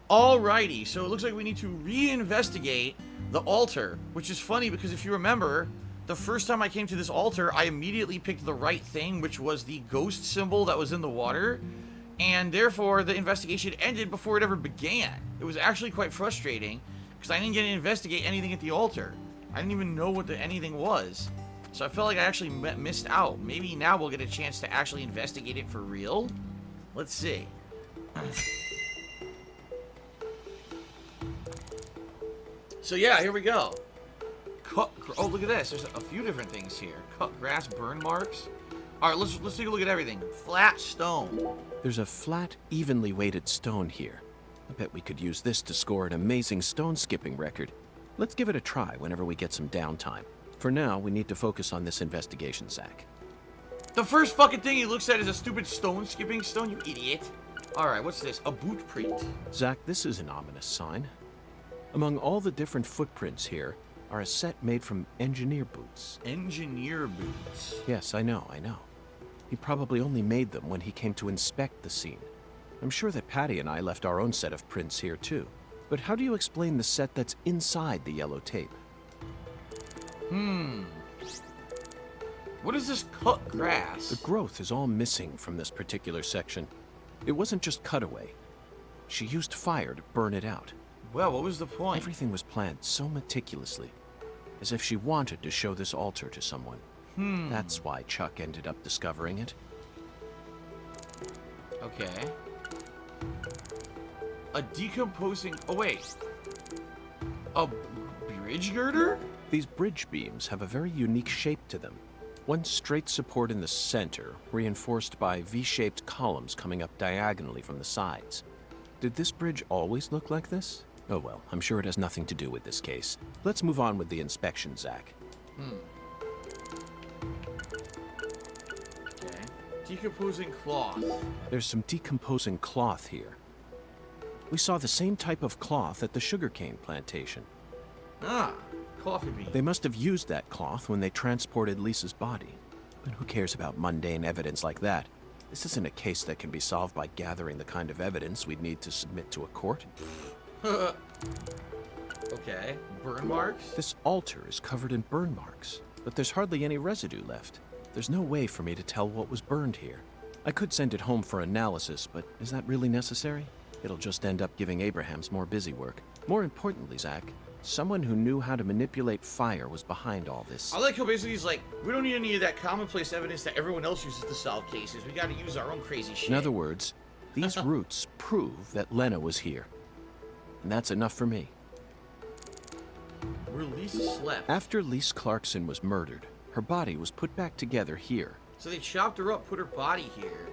Alrighty, so it looks like we need to reinvestigate the altar, which is funny because if you remember, the first time I came to this altar, I immediately picked the right thing, which was the ghost symbol that was in the water, and therefore the investigation ended before it ever began. It was actually quite frustrating because I didn't get to investigate anything at the altar. I didn't even know what the anything was. So I felt like I actually missed out. Maybe now we'll get a chance to actually investigate it for real. Let's see. So yeah, here we go. Oh, look at this. There's a few different things here. Cut grass, burn marks. All right, let's take a look at everything. Flat stone. There's a flat, evenly weighted stone here. I bet we could use this to score an amazing stone skipping record. Let's give it a try whenever we get some downtime. For now, we need to focus on this investigation, Zach. The first fucking thing he looks at is a stupid stone skipping stone, you idiot. All right, what's this? A boot print. Zach, this is an ominous sign. Among all the different footprints here are a set made from engineer boots. Engineer boots. Yes, I know. He probably only made them when he came to inspect the scene. I'm sure that Patty and I left our own set of prints here too. But how do you explain the set that's inside the yellow tape? What is this cut grass? The growth is all missing from this particular section. It wasn't just cut away. She used fire to burn it out. Well, what was the point? Everything was planned so meticulously, as if she wanted to show this altar to someone. That's why Chuck ended up discovering it. Okay. A decomposing... Oh, wait. A bridge girder? These bridge beams have a very unique shape to them. One straight support in the center, reinforced by V-shaped columns coming up diagonally from the sides. Did this bridge always look like this? Oh well, I'm sure it has nothing to do with this case. Let's move on with the inspection, Zach. Okay. Decomposing cloth. There's some decomposing cloth here. We saw the same type of cloth at the sugarcane plantation. Ah, coffee bean. They must have used that cloth when they transported Lisa's body. But who cares about mundane evidence like that? This isn't a case that can be solved by gathering the kind of evidence we'd need to submit to a court. Okay, burn marks? This altar is covered in burn marks, but there's hardly any residue left. There's no way for me to tell what was burned here. I could send it home for analysis, but is that really necessary? It'll just end up giving Abrahams more busy work. More importantly, Zach, someone who knew how to manipulate fire was behind all this. I like how basically he's like, we don't need any of that commonplace evidence that everyone else uses to solve cases. We gotta use our own crazy shit. In other words, these roots prove that Lena was here. And that's enough for me. Where Lisa slept. After Lise Clarkson was murdered, her body was put back together here. So they chopped her up, put her body here,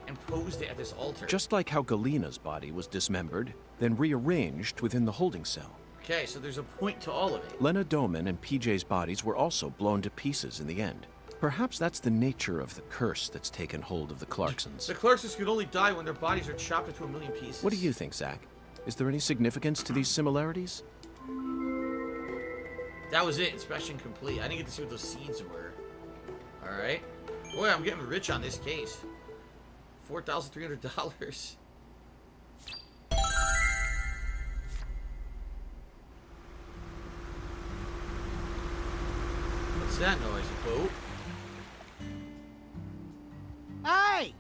and posed it at this altar. Just like how Galina's body was dismembered, then rearranged within the holding cell. Okay, so there's a point to all of it. Lena Doman and PJ's bodies were also blown to pieces in the end. Perhaps that's the nature of the curse that's taken hold of the Clarksons. The Clarksons could only die when their bodies are chopped into a million pieces. What do you think, Zach? Is there any significance to these similarities? That was it, inspection complete. I didn't get to see what those seeds were. Alright. Boy, I'm getting rich on this case. $4,300. What's that noise? A boat? Hey!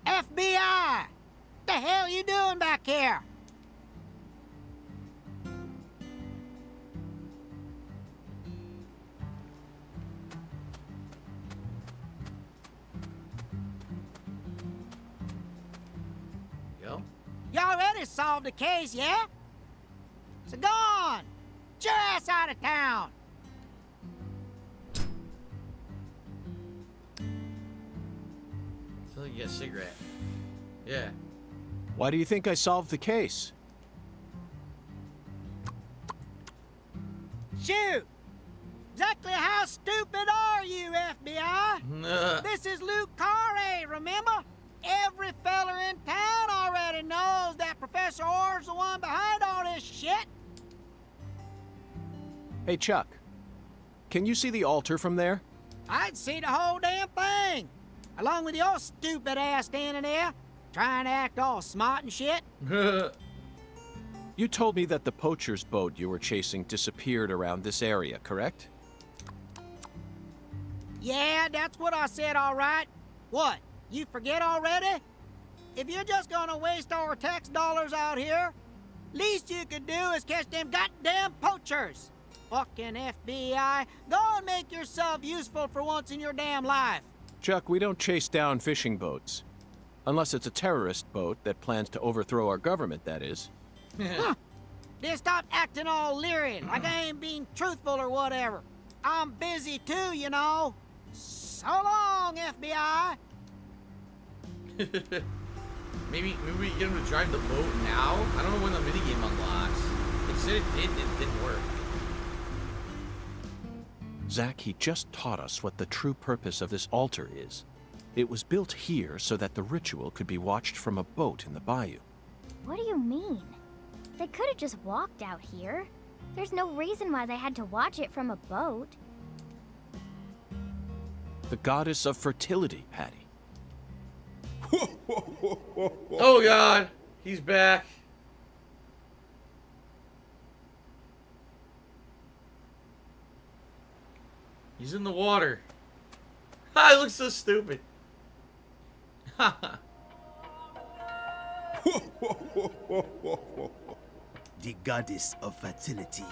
FBI! What the hell you doing back here? Yo. You already solved the case, yeah? So go on! Get your ass out of town! So you get a cigarette. Yeah. Why do you think I solved the case? Shoot! Exactly how stupid are you, FBI? This is Luke Carre, remember? Every feller in town already knows that Professor Orr's the one behind all this shit. Hey, Chuck. Can you see the altar from there? I'd see the whole damn thing. Along with your stupid ass standing there, trying to act all smart and shit. You told me that the poacher's boat you were chasing disappeared around this area, correct? Yeah, that's what I said, all right. What, you forget already? If you're just gonna waste our tax dollars out here, least you could do is catch them goddamn poachers. Fucking FBI, go and make yourself useful for once in your damn life. Chuck, we don't chase down fishing boats. Unless it's a terrorist boat that plans to overthrow our government, that is. Huh. Then stop acting all leery, like I ain't being truthful or whatever. I'm busy too, you know. So long, FBI. Maybe we get him to drive the boat now? I don't know when the minigame unlocks. It said it didn't work. Zach, he just taught us what the true purpose of this altar is. It was built here so that the ritual could be watched from a boat in the bayou. What do you mean? They could have just walked out here. There's no reason why they had to watch it from a boat. The goddess of fertility, Patty. Oh god, he's back. He's in the water. Ha, it looks so stupid. The goddess of fertility.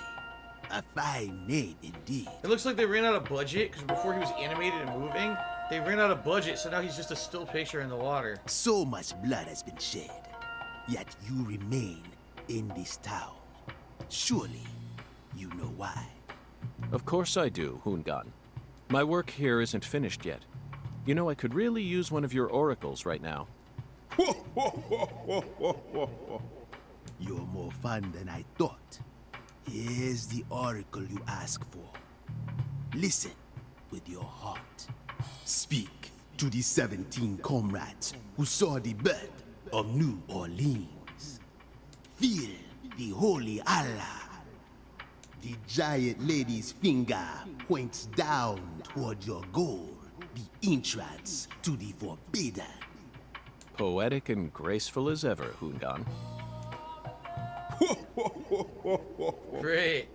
A fine name indeed. It looks like they ran out of budget, because before he was animated and moving, they ran out of budget, so now he's just a still picture in the water. So much blood has been shed, yet you remain in this town. Surely, you know why. Of course I do, Hungan. My work here isn't finished yet. You know, I could really use one of your oracles right now. You're more fun than I thought. Here's the oracle you ask for. Listen with your heart. Speak to the 17 comrades who saw the birth of New Orleans. Feel the holy Allah. The giant lady's finger points down toward your goal, the entrance to the forbidden. Poetic and graceful as ever, Hungan. Great.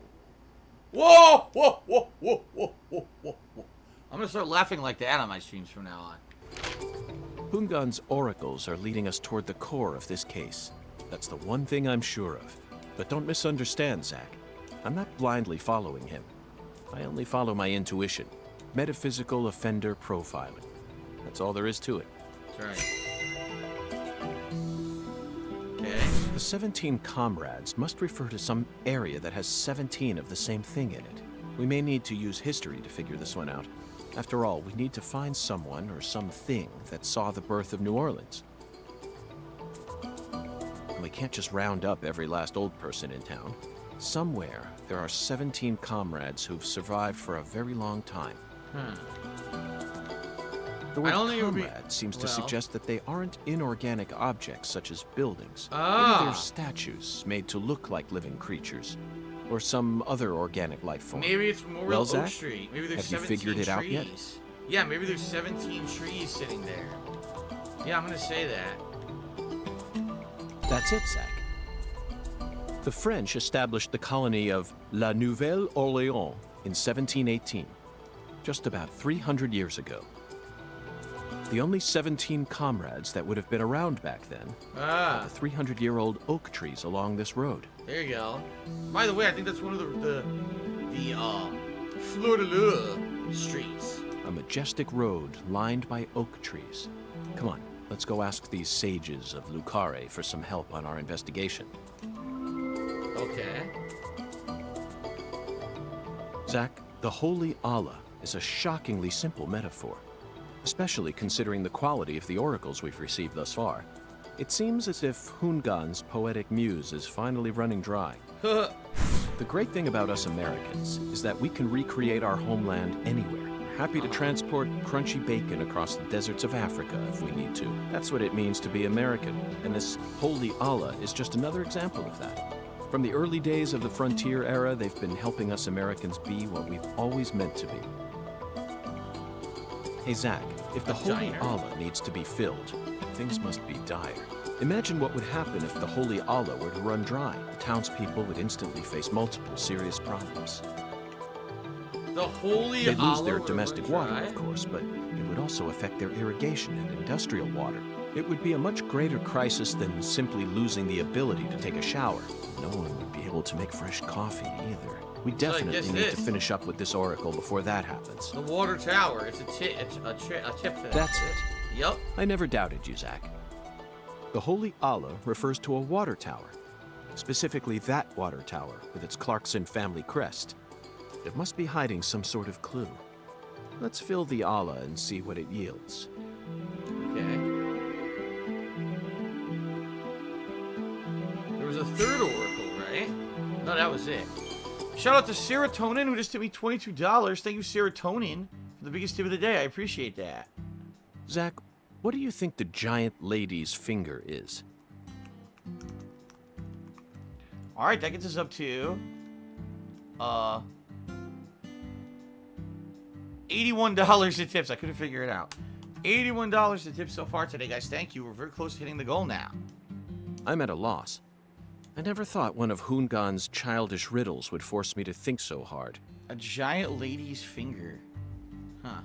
Whoa! Whoa! Whoa! Whoa! Whoa! Whoa! Whoa! I'm gonna start laughing like that on my streams from now on. Hungan's oracles are leading us toward the core of this case. That's the one thing I'm sure of. But don't misunderstand, Zach. I'm not blindly following him. I only follow my intuition. Metaphysical offender profiling. That's all there is to it. That's right. Okay. The 17 comrades must refer to some area that has 17 of the same thing in it. We may need to use history to figure this one out. After all, we need to find someone or something that saw the birth of New Orleans. And we can't just round up every last old person in town. Somewhere, there are 17 comrades who've survived for a very long time. The word comrade seems to suggest that they aren't inorganic objects such as buildings. Maybe they're statues made to look like living creatures, or some other organic life form. Maybe it's Memorial Oak Zach, Street. Maybe there's have you 17 figured it out yet? trees. Yeah, maybe there's 17 trees sitting there. Yeah, I'm gonna say that. That's it, Zach. The French established the colony of La Nouvelle-Orléans in 1718, just about 300 years ago. The only 17 comrades that would have been around back then are the 300-year-old oak trees along this road. There you go. By the way, I think that's one of the Fleur de Lune streets. A majestic road lined by oak trees. Come on, let's go ask these sages of Lucare for some help on our investigation. Okay. Zach, the Holy Allah is a shockingly simple metaphor, especially considering the quality of the oracles we've received thus far. It seems as if Hungan's poetic muse is finally running dry. The great thing about us Americans is that we can recreate our homeland anywhere. We're happy to transport crunchy bacon across the deserts of Africa if we need to. That's what it means to be American, and this Holy Allah is just another example of that. From the early days of the frontier era, they've been helping us Americans be what we've always meant to be. Hey Zach, if the Holy Allah needs to be filled, things must be dire. Imagine what would happen if the Holy Allah were to run dry. The townspeople would instantly face multiple serious problems. The Holy They'd lose Allah their would domestic run water, dry? of course, but it would also affect their irrigation and industrial water. It would be a much greater crisis than simply losing the ability to take a shower. No one would be able to make fresh coffee either. We definitely guess need to this. finish up with this oracle before that happens. The water tower. It's a tip for that. That's it. Yep. I never doubted you, Zach. The Holy Allah refers to a water tower. Specifically that water tower with its Clarkson family crest. It must be hiding some sort of clue. Let's fill the Allah and see what it yields. Okay. There was a third oracle, right? No, that was it. Shout out to Serotonin, who just tipped me $22. Thank you, Serotonin, for the biggest tip of the day. I appreciate that. Zach, what do you think the giant lady's finger is? All right, that gets us up to $81 in tips. I couldn't figure it out. $81 in tips so far today, guys. Thank you. We're very close to hitting the goal now. I'm at a loss. I never thought one of Hoongan's childish riddles would force me to think so hard. A giant lady's finger. Huh.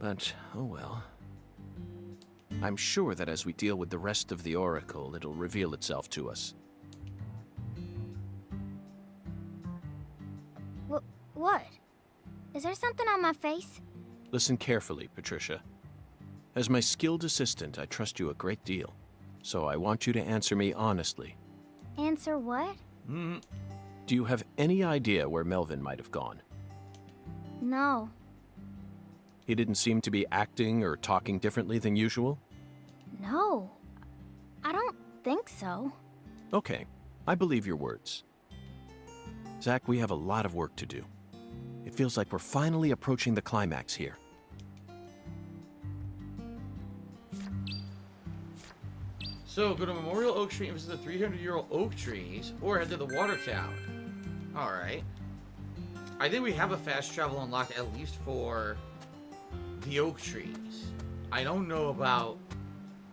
But, oh well. I'm sure that as we deal with the rest of the oracle, it'll reveal itself to us. What? Is there something on my face? Listen carefully, Patricia. As my skilled assistant, I trust you a great deal. So I want you to answer me honestly. Answer what? Do you have any idea where Melvin might have gone? No. He didn't seem to be acting or talking differently than usual? No. I don't think so. Okay, I believe your words. Zach, we have a lot of work to do. It feels like we're finally approaching the climax here. So, go to Memorial Oak Street and visit the 300-year-old oak trees, or head to the water tower. Alright. I think we have a fast travel unlocked at least for the oak trees. I don't know about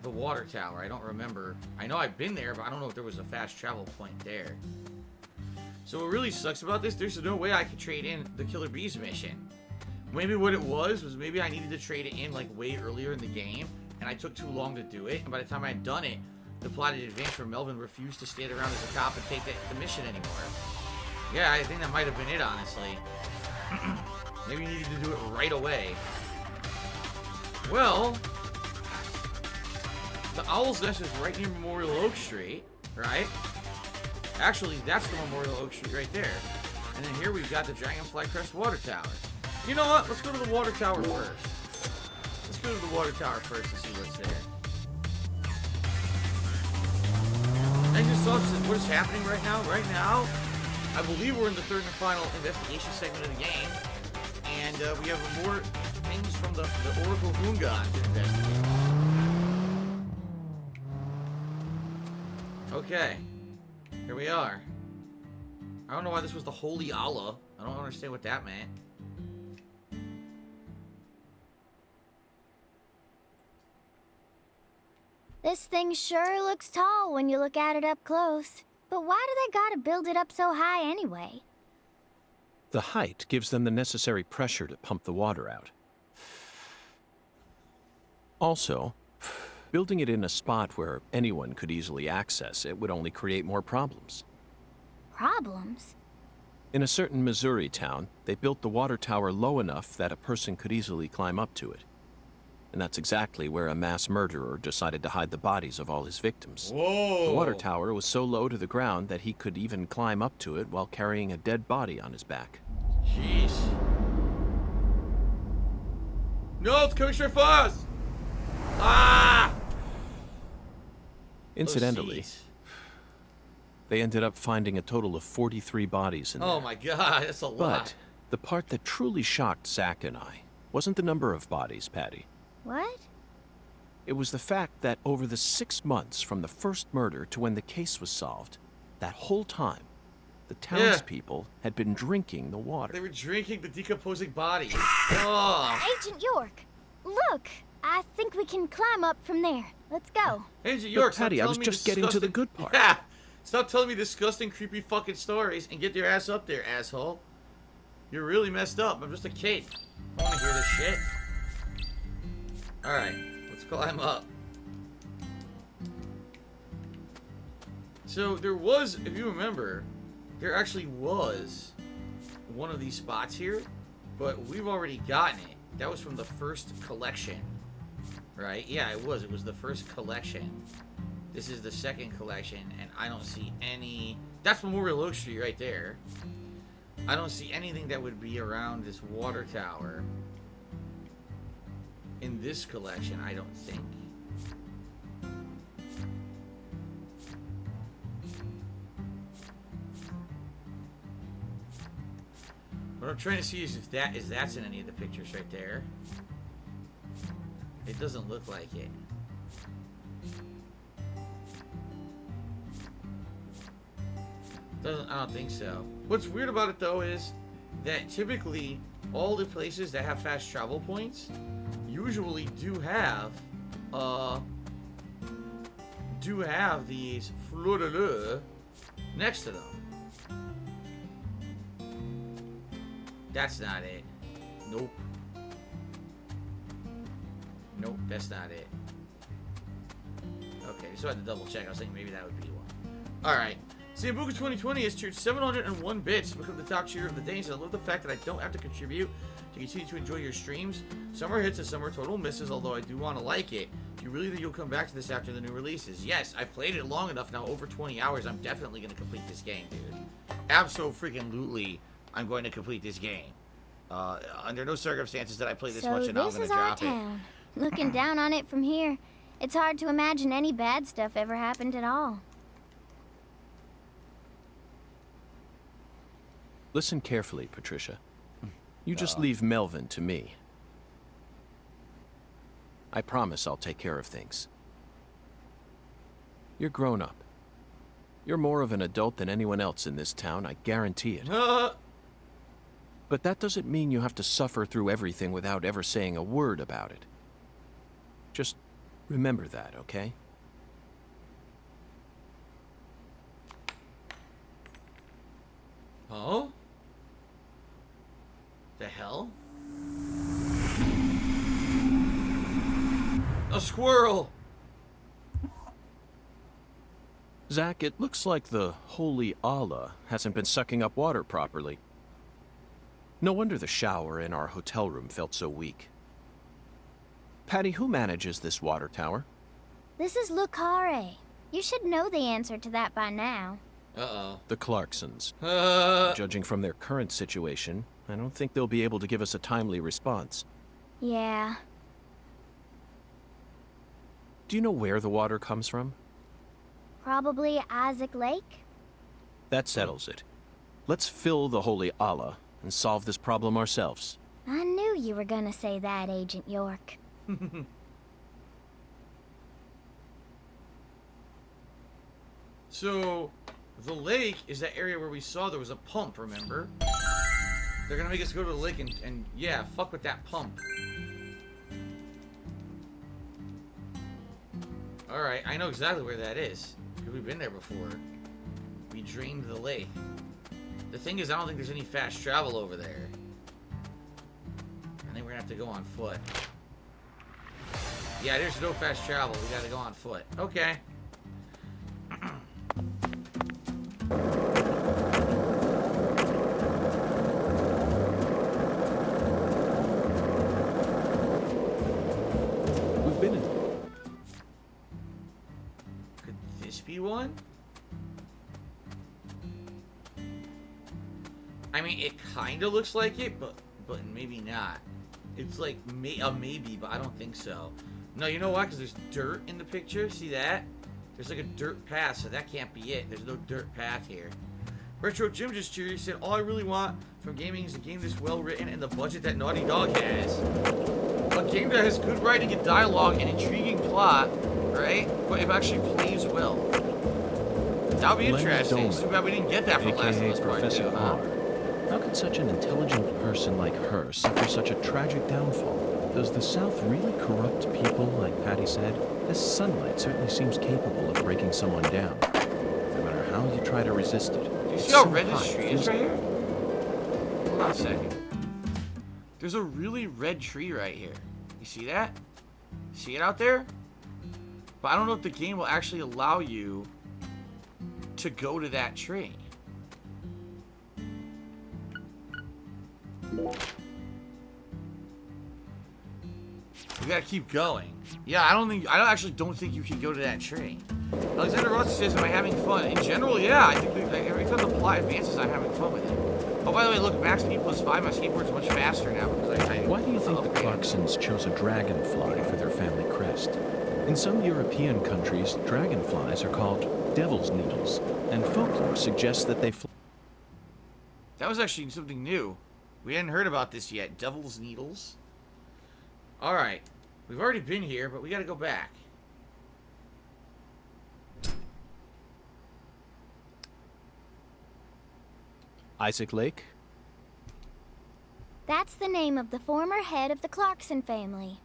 the water tower. I don't remember. I know I've been there, but I don't know if there was a fast travel point there. So what really sucks about this, there's no way I could trade in the Killer Bees mission. Maybe what it was maybe I needed to trade it in like way earlier in the game, and I took too long to do it, and by the time I had done it, the plotted advance for Melvin refused to stand around as a cop and take the mission anymore. Yeah, I think that might have been it, honestly. Maybe you needed to do it right away. Well, the Owl's Nest is right near Memorial Oak Street, right? Actually, that's the Memorial Oak Street right there. And then here we've got the Dragonfly Crest Water Tower. You know what? Let's go to the water tower first. Let's go to the water tower first and see what's there. I just saw what is happening right now. Right now, I believe we're in the third and final investigation segment of the game. And we have more things from the Oracle Hoongan to investigate. Okay. Here we are. I don't know why this was the Holy Allah. I don't understand what that meant. This thing sure looks tall when you look at it up close. But why do they gotta build it up so high anyway? The height gives them the necessary pressure to pump the water out. Also, building it in a spot where anyone could easily access it would only create more problems. Problems? In a certain Missouri town, they built the water tower low enough that a person could easily climb up to it. And that's exactly where a mass murderer decided to hide the bodies of all his victims. Whoa! The water tower was so low to the ground that he could even climb up to it while carrying a dead body on his back. Jeez. No, it's coming straight for us! Ah! Incidentally, Oh, jeez. they ended up finding a total of 43 bodies in there. Oh my god, that's a lot. But the part that truly shocked Zach and I wasn't the number of bodies, Patty. What? It was the fact that over the 6 months from the first murder to when the case was solved, that whole time, the townspeople had been drinking the water. They were drinking the decomposing bodies. Oh. Agent York, look! I think we can climb up from there. Let's go. Agent York, stop Patty, I telling was me just getting to the disgusting- good part. Yeah. Stop telling me disgusting, creepy fucking stories and get your ass up there, asshole. You're really messed up. I'm just a cape. I don't want to hear this shit. Alright, let's climb up. So there was, if you remember, there actually was one of these spots here, but we've already gotten it. That was from the first collection, right? Yeah, it was. It was the first collection. This is the second collection, and I don't see any... That's Memorial Oak Street right there. I don't see anything that would be around this water tower in this collection, I don't think. What I'm trying to see is if that's in any of the pictures right there. It doesn't look like it. I don't think so. What's weird about it though is that typically all the places that have fast travel points usually do have these fleur-de-lis next to them. That's not it. Nope. Nope, that's not it. Okay, just had to double check. I was thinking maybe that would be one. Alright. Sambuca 2020 has cheered 701 bits to become the top cheer of the day. And I love the fact that I don't have to contribute to continue to enjoy your streams. Some are hits and some are total misses, although I do want to like it. Do you really think you'll come back to this after the new releases? Yes, I've played it long enough now, over 20 hours. I'm definitely going to complete this game, dude. Absolutely, I'm going to complete this game. Under no circumstances did I play this much, and now I'm going to drop it. So this is our town. Looking down on it from here, it's hard to imagine any bad stuff ever happened at all. Listen carefully, Patricia. You just leave Melvin to me. I promise I'll take care of things. You're grown up. You're more of an adult than anyone else in this town, I guarantee it. But that doesn't mean you have to suffer through everything without ever saying a word about it. Just remember that, okay? Oh? The hell? A squirrel! Zach, it looks like the Holy Allah hasn't been sucking up water properly. No wonder the shower in our hotel room felt so weak. Patty, who manages this water tower? This is Lucare. You should know the answer to that by now. Uh-oh. The Clarksons. Judging from their current situation, I don't think they'll be able to give us a timely response. Yeah. Do you know where the water comes from? Probably Isaac Lake? That settles it. Let's fill the Holy Allah and solve this problem ourselves. I knew you were gonna say that, Agent York. So, the lake is that area where we saw there was a pump, remember? They're gonna make us go to the lake and yeah, fuck with that pump. Alright, I know exactly where that is. Because we've been there before. We drained the lake. The thing is, I don't think there's any fast travel over there. I think we're gonna have to go on foot. Yeah, there's no fast travel. We gotta go on foot. Okay. We've been in... Could this be one? I mean, it kind of looks like it, but maybe not. It's like a maybe, but I don't think so. No, you know why? Because there's dirt in the picture. See that? There's like a dirt path, so that can't be it. There's no dirt path here. Retro Jim just cheered. He said, all I really want from gaming is a game this well written and the budget that Naughty Dog has. A game that has good writing and dialogue and intriguing plot, right? But it actually plays well. That would be interesting. It's too bad we didn't get that from Last of Us Part 2. Professor R. How could such an intelligent person like her suffer such a tragic downfall? Does the South really corrupt people like Patty said? This sunlight certainly seems capable of breaking someone down. No matter how you try to resist it. Do you it's see how so red hot, this tree it is feels- right here? Hold on a second. There's a really red tree right here. You see that? See it out there? But I don't know if the game will actually allow you to go to that tree. We gotta keep going. Yeah, I actually don't think you can go to that tree. Alexander Ross says, am I having fun? In general, yeah. I think that every time the plot advances, I'm having fun with it. Oh, by the way, look, max speed +5. My skateboard's much faster now because I Why do you think the Clarksons chose a dragonfly for their family crest? In some European countries, dragonflies are called devil's needles, and folklore suggests that they fly. That was actually something new. We hadn't heard about this yet. Devil's needles. Alright. We've already been here, but we gotta go back. Isaac Lake? That's the name of the former head of the Clarkson family.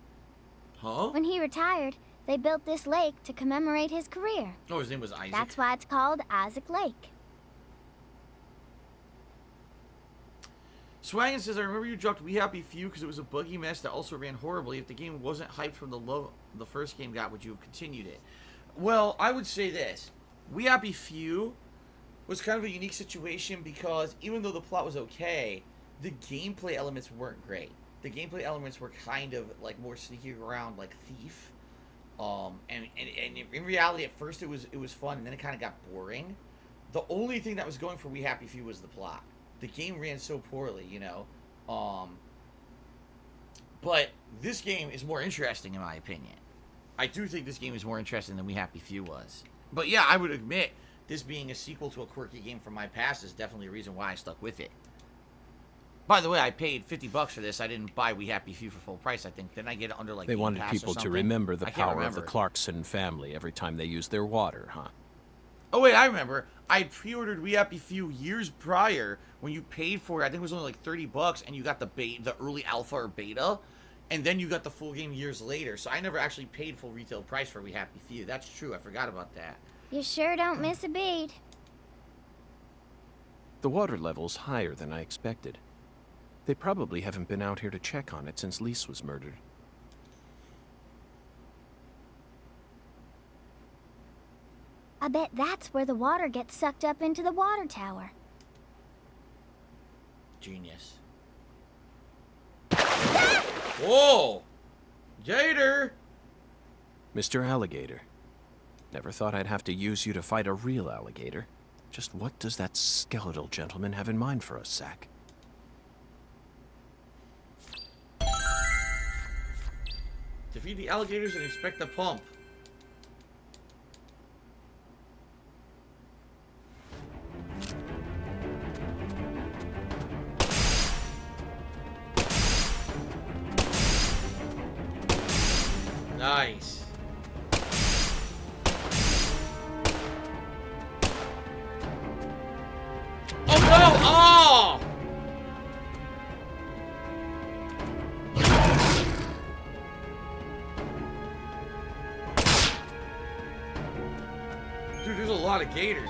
Huh? When he retired, they built this lake to commemorate his career. Oh, his name was Isaac. That's why it's called Isaac Lake. Swaggin says, I remember you dropped We Happy Few because it was a buggy mess that also ran horribly. If the game wasn't hyped from the love the first game got, would you have continued it? Well, I would say this. We Happy Few was kind of a unique situation because even though the plot was okay, the gameplay elements weren't great. The gameplay elements were kind of like more sneaking around like Thief. And in reality, at first it was fun, and then it kind of got boring. The only thing that was going for We Happy Few was the plot. The game ran so poorly, you know. But this game is more interesting in my opinion. I do think this game is more interesting than We Happy Few was. But yeah, I would admit, this being a sequel to a quirky game from my past is definitely a reason why I stuck with it. By the way, I paid $50 for this. I didn't buy We Happy Few for full price, I think. Didn't I get it under like They Game wanted Pass or people to something? remember the I can't power of the remember. Clarkson family every time they used their water, huh? Oh wait, I remember. I pre-ordered We Happy Few years prior when you paid for it. I think it was only like $30, and you got the early alpha or beta, and then you got the full game years later. So I never actually paid full retail price for We Happy Few. That's true. I forgot about that. You sure don't miss a beat. The water level's higher than I expected. They probably haven't been out here to check on it since Lise was murdered. I bet that's where the water gets sucked up into the water tower. Genius. Whoa! Gator! Mr. Alligator. Never thought I'd have to use you to fight a real alligator. Just what does that skeletal gentleman have in mind for us, Zack? Defeat the alligators and inspect the pump. Nice. Oh no! Oh! Dude, there's a lot of gators.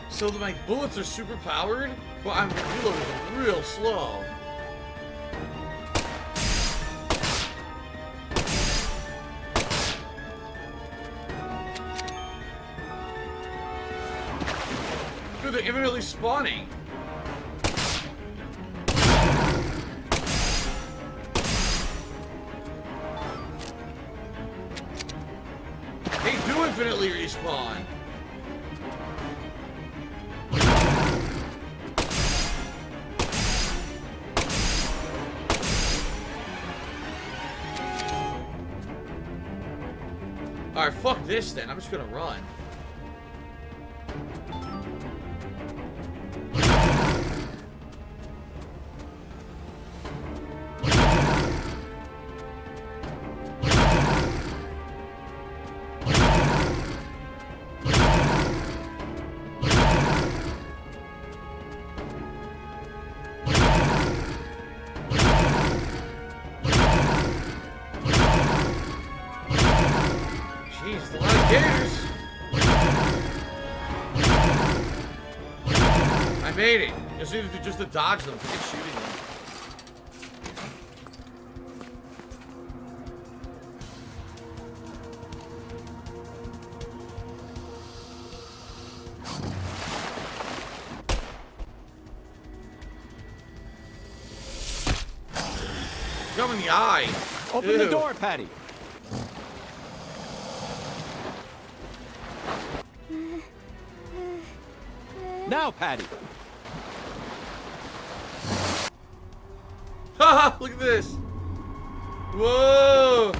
So my bullets are super powered, but I'm reloading real slow. Dude, they're imminently spawning. They do infinitely respawn. Alright, fuck this then. I'm just gonna run. made it. Just to dodge them, forget shooting them. Come in the eye. Open the door, Patty. Now, Patty. Haha, look at this. Whoa.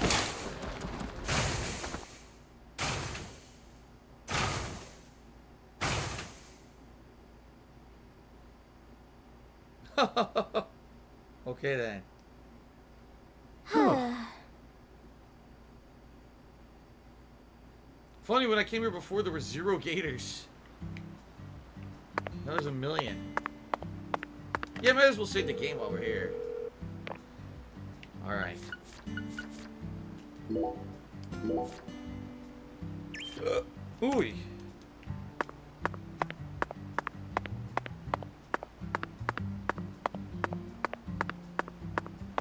Okay then. Funny, when I came here before, there were 0 gators. Now there's 1 million. Yeah, might as well save the game while we're here. Alright. Ooh.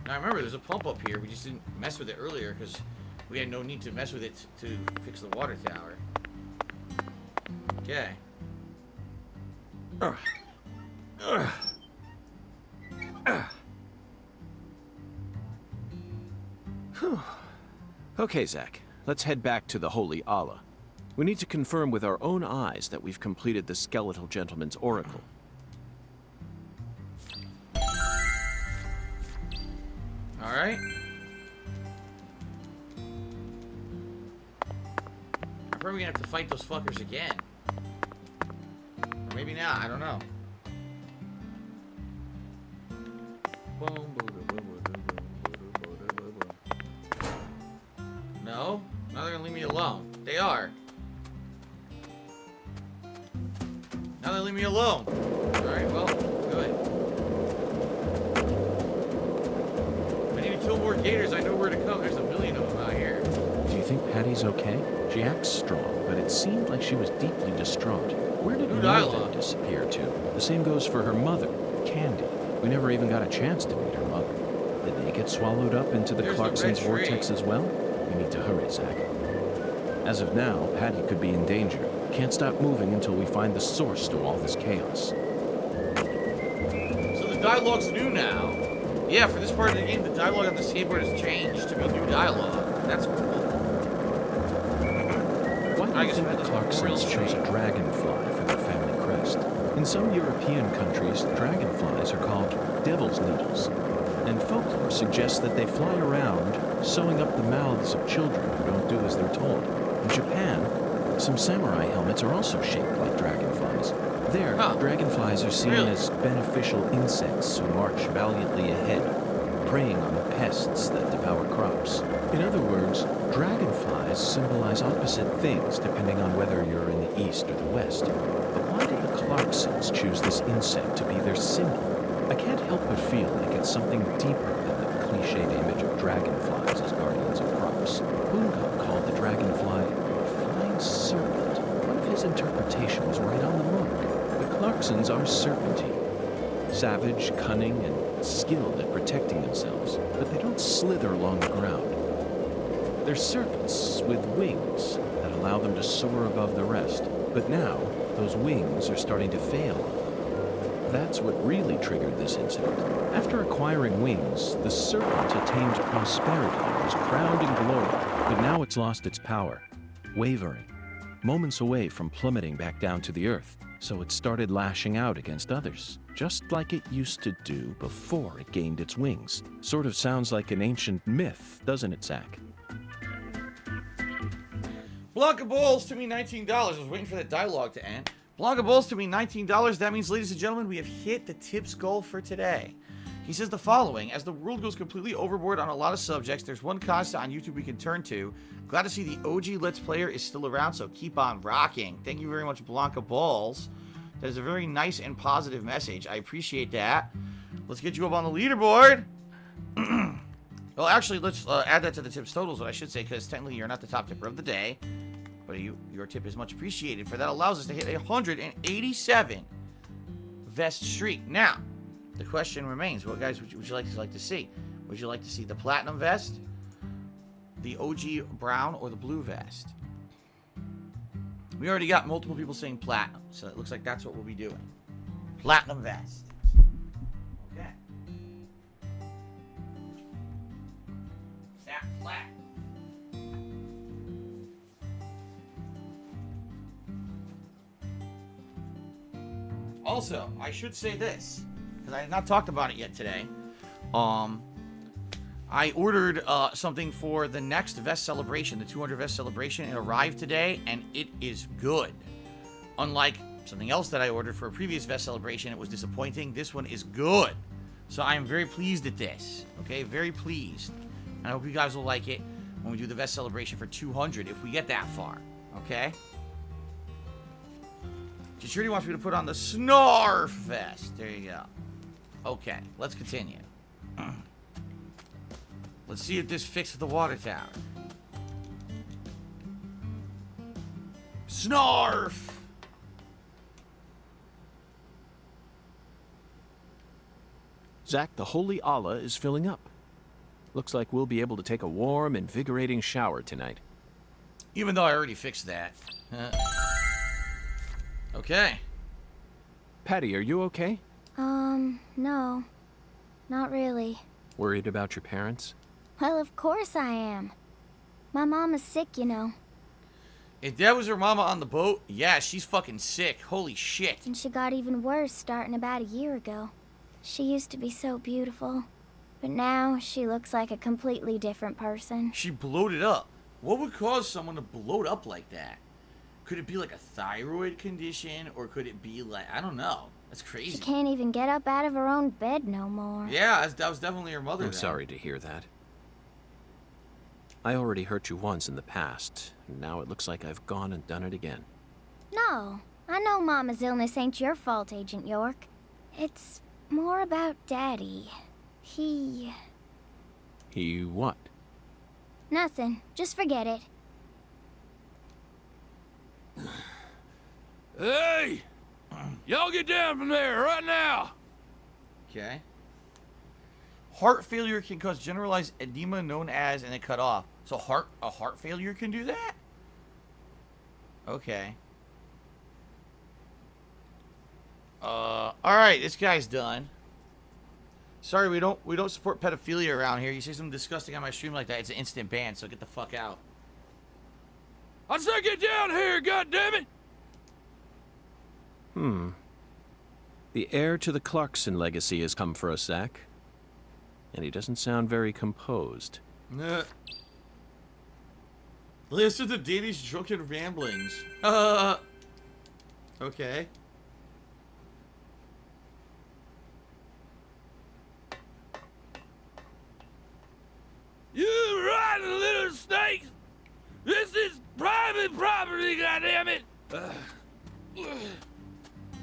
Now remember, there's a pump up here. We just didn't mess with it earlier because we had no need to mess with it to fix the water tower. Okay. Okay, Zach. Let's head back to the Holy Allah. We need to confirm with our own eyes that we've completed the Skeletal Gentleman's Oracle. Alright. I'm probably gonna have to fight those fuckers again. Or maybe not, I don't know. No? Now they're gonna leave me alone. They are. Now they leave me alone. Alright, well, good. I need to kill more gators. I know where to come. There's 1 million of them out here. Do you think Patty's okay? She acts strong, but it seemed like she was deeply distraught. Where did Nathan disappear to? The same goes for her mother, Candy. We never even got a chance to meet her mother. Did they get swallowed up into the Clarkson's vortex as well? We need to hurry, Zach. As of now, Patty could be in danger. Can't stop moving until we find the source to all this chaos. So the dialogue's new now. Yeah, for this part of the game, the dialogue on the skateboard has changed to be new dialogue. That's cool. Why do you think the Clarksons chose a dragonfly for their family crest? In some European countries, dragonflies are called devil's needles. And folklore suggests that they fly around, sewing up the mouths of children who don't do as they're told. In Japan, some samurai helmets are also shaped like dragonflies. There, dragonflies are seen as beneficial insects who march valiantly ahead, preying on the pests that devour crops. In other words, dragonflies symbolize opposite things depending on whether you're in the east or the west. But why did the Clarksons choose this insect to be their symbol? I can't help but feel like it's something deeper than the cliched image of dragonflies as guardians of crops. Bunga called the dragonfly a flying serpent. One of his interpretations right on the mark. The Clarksons are serpentine. Savage, cunning, and skilled at protecting themselves, but they don't slither along the ground. They're serpents with wings that allow them to soar above the rest. But now, those wings are starting to fail. That's what really triggered this incident. After acquiring wings, the serpent attained prosperity and was crowned in glory, but now it's lost its power, wavering, moments away from plummeting back down to the earth. So it started lashing out against others, just like it used to do before it gained its wings. Sort of sounds like an ancient myth, doesn't it, Zach? Block of balls to me $19. I was waiting for that dialogue to end. Block of balls to me $19. That means, ladies and gentlemen, we have hit the tips goal for today. He says the following: as the world goes completely overboard on a lot of subjects, there's one constant on YouTube we can turn to. Glad to see the OG Let's Player is still around, so keep on rocking. Thank you very much, Blanca Balls. That is a very nice and positive message. I appreciate that. Let's get you up on the leaderboard. Well, actually, let's add that to the tips totals, what I should say, because technically you're not the top tipper of the day. But your tip is much appreciated, for that allows us to hit 187 vest streak. Now, the question remains, what guys would you like to see? Would you like to see the platinum vest, the OG brown, or the blue vest? We already got multiple people saying platinum, so it looks like that's what we'll be doing. Platinum vest. Okay. That flat. Also, I should say this, because I have not talked about it yet today. I ordered something for the next vest celebration, the 200 vest celebration. It arrived today, and it is good. Unlike something else that I ordered for a previous vest celebration, it was disappointing. This one is good. So I am very pleased at this. Okay, very pleased. And I hope you guys will like it when we do the vest celebration for 200, if we get that far. Okay? Security wants me to put on the Snarf vest. There you go. Okay, let's continue. Let's see if this fixes the water tower. Snarf! Zach, the Holy Allah is filling up. Looks like we'll be able to take a warm, invigorating shower tonight. Even though I already fixed that. Okay. Patty, are you okay? No. Not really. Worried about your parents? Well, of course I am. My mom is sick, you know. If that was her mama on the boat, yeah, she's fucking sick. Holy shit. And she got even worse starting about a year ago. She used to be so beautiful. But now she looks like a completely different person. She bloated up. What would cause someone to bloat up like that? Could it be like a thyroid condition? Or could it be like, I don't know. That's crazy. She can't even get up out of her own bed no more. Yeah, that was definitely her mother. I'm sorry to hear that. I already hurt you once in the past, and now it looks like I've gone and done it again. No, I know Mama's illness ain't your fault, Agent York. It's more about Daddy. He what? Nothing. Just forget it. Hey! Y'all get down from there right now! Okay. Heart failure can cause generalized edema known as, and it cut off. So a heart failure can do that? Okay. Alright, this guy's done. Sorry, we don't support pedophilia around here. You say something disgusting on my stream like that, it's an instant ban, so get the fuck out. I said get down here, goddammit! The heir to the Clarkson legacy has come for us, Zach. And he doesn't sound very composed. Listen to Danny's drunken ramblings. Okay. You rotten little snakes! This is private property, goddammit!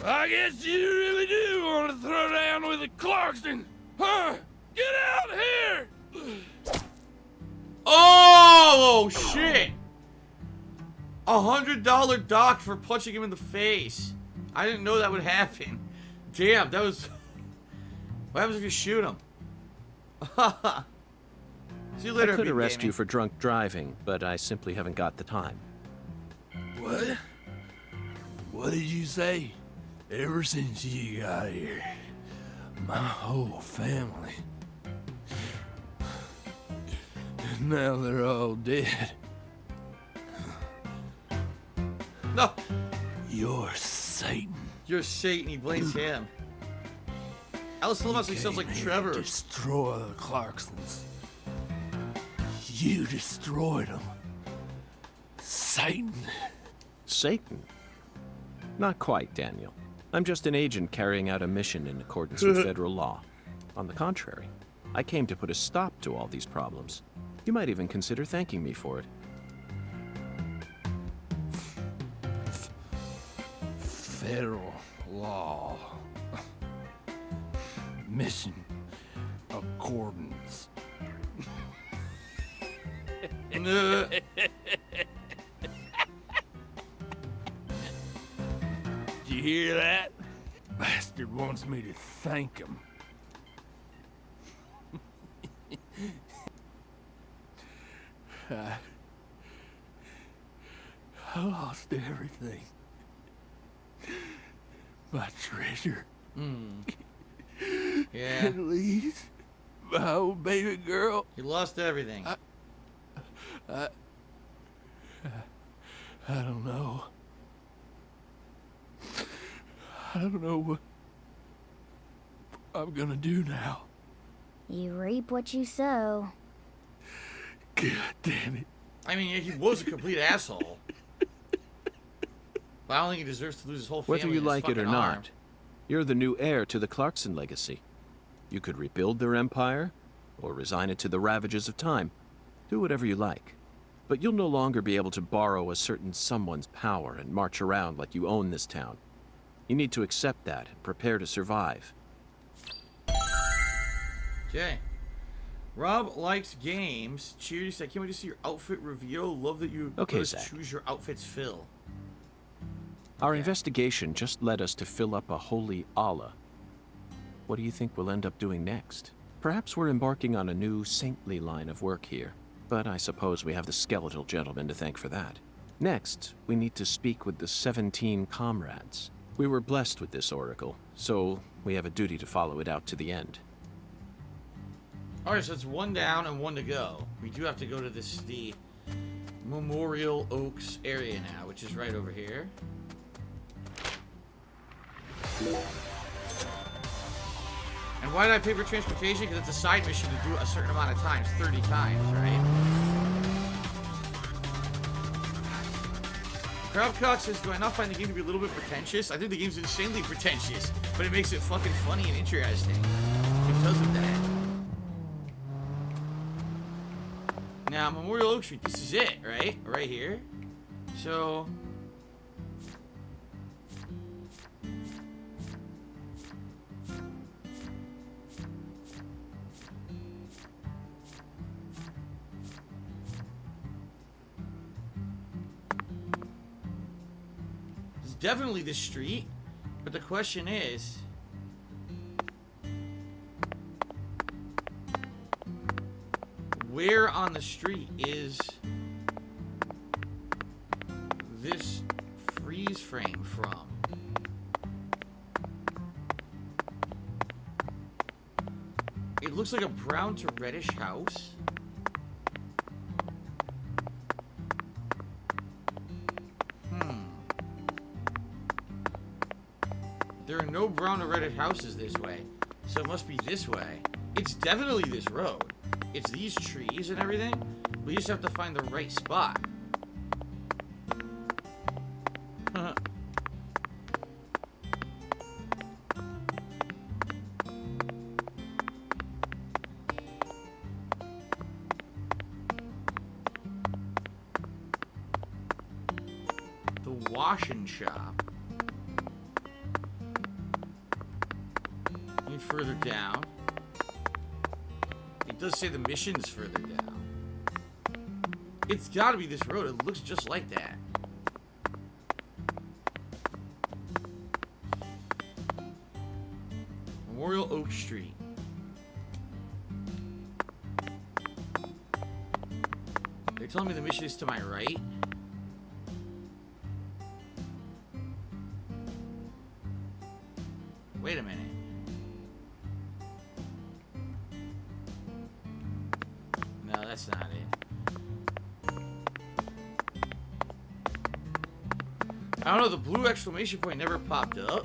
I guess you really do want to throw down with a Clarkson, huh? Get out here! Oh, shit! $100 dock for punching him in the face. I didn't know that would happen. Damn, that was... What happens if you shoot him? See you later, I could Big arrest Gaming. you for drunk driving, but I simply haven't got the time. What? What did you say? Ever since you got here, my whole family... Now they're all dead. No! You're Satan. You're Satan, he blames him. Alice Limousin sounds like Came here Trevor. to destroy the Clarksons. You destroyed them. Satan. Satan? Not quite, Daniel. I'm just an agent carrying out a mission in accordance with federal law. On the contrary, I came to put a stop to all these problems. You might even consider thanking me for it. Federal law. Mission accordance. Did you hear that? bastard wants me to thank him. I lost everything. My treasure. Yeah. At least my old baby girl. You lost everything. I don't know. I don't know what I'm gonna do now. You reap what you sow. God damn it. I mean, he was a complete asshole. But I don't think he deserves to lose his whole family. Whether you and his like it or fucking arm. not, you're the new heir to the Clarkson legacy. You could rebuild their empire, or resign it to the ravages of time. Do whatever you like. But you'll no longer be able to borrow a certain someone's power and march around like you own this town. You need to accept that and prepare to survive. Okay. Rob likes games. Cheers. I can't wait to see your outfit reveal. Love that you Okay, let us Zach. choose your outfits fill. Our Yeah. investigation just led us to fill up a holy Allah. What do you think we'll end up doing next? Perhaps we're embarking on a new saintly line of work here, but I suppose we have the skeletal gentleman to thank for that. Next, we need to speak with the 17 comrades. We were blessed with this oracle, so we have a duty to follow it out to the end. Alright, so it's one down and one to go. We do have to go to the Memorial Oaks area now, which is right over here. And why did I pay for transportation? Because it's a side mission to do a certain amount of times, 30 times, right? Crowdcock says, do I not find the game to be a little bit pretentious? I think the game's insanely pretentious, but it makes it fucking funny and interesting because of that. Now, Memorial Oak Street, this is it, right? Right here. So... it's definitely this street, but the question is... where on the street is this freeze frame from? It looks like a brown to reddish house. There are no brown to reddish houses this way, so it must be this way. It's definitely this road. It's these trees and everything. We just have to find the right spot. The washing shop. And further down. It does say the mission's further down. It's gotta be this road. It looks just like that. Memorial Oak Street. They're telling me the mission is to my right. Wait a minute. No, that's not it. I don't know, the blue exclamation point never popped up.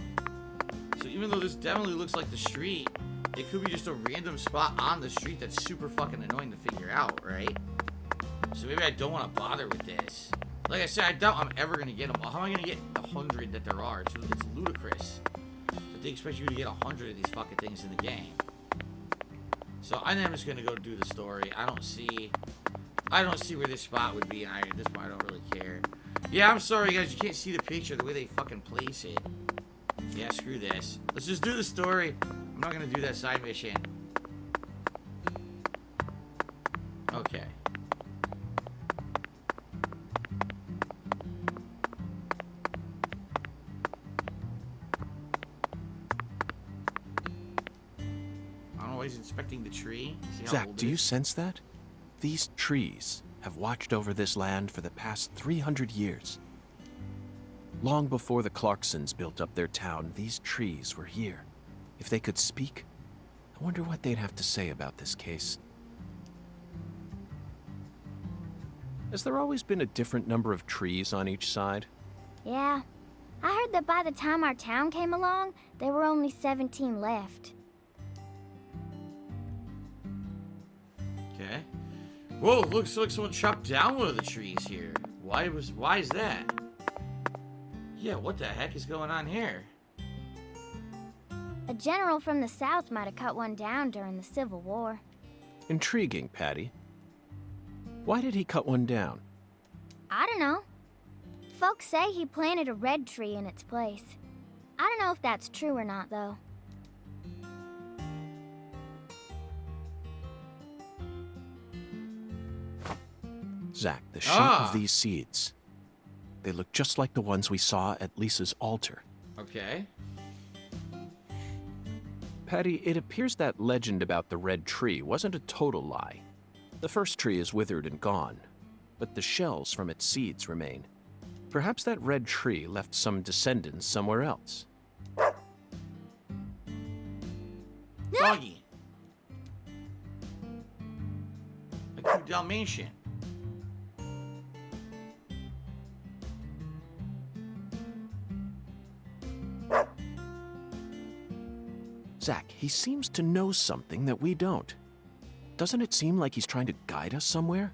So even though this definitely looks like the street, it could be just a random spot on the street that's super fucking annoying to figure out, right? So maybe I don't want to bother with this. Like I said, I doubt I'm ever going to get them. How am I going to get 100 that there are? It's ludicrous that they expect you to get 100 of these fucking things in the game. So I think I'm just going to go do the story. I don't see where this spot would be, and at this point I don't really care. Yeah, I'm sorry guys, you can't see the picture, the way they fucking place it. Yeah, screw this. Let's just do the story. I'm not going to do that side mission. Okay. he's inspecting the tree. See how Zach, old do it you is? sense that? These trees have watched over this land for the past 300 years. Long before the Clarksons built up their town, these trees were here. If they could speak, I wonder what they'd have to say about this case. Has there always been a different number of trees on each side? Yeah. I heard that by the time our town came along, there were only 17 left. Okay. Whoa, looks like someone chopped down one of the trees here. Why is that? Yeah, what the heck is going on here? A general from the South might have cut one down during the Civil War. Intriguing, Patty. Why did he cut one down? I don't know. Folks say he planted a red tree in its place. I don't know if that's true or not, though. Zach, the shape of these seeds. They look just like the ones we saw at Lisa's altar. Okay. Patty, it appears that legend about the red tree wasn't a total lie. The first tree is withered and gone, but the shells from its seeds remain. Perhaps that red tree left some descendants somewhere else. Doggy. A cute Dalmatian. Zach, he seems to know something that we don't. Doesn't it seem like he's trying to guide us somewhere?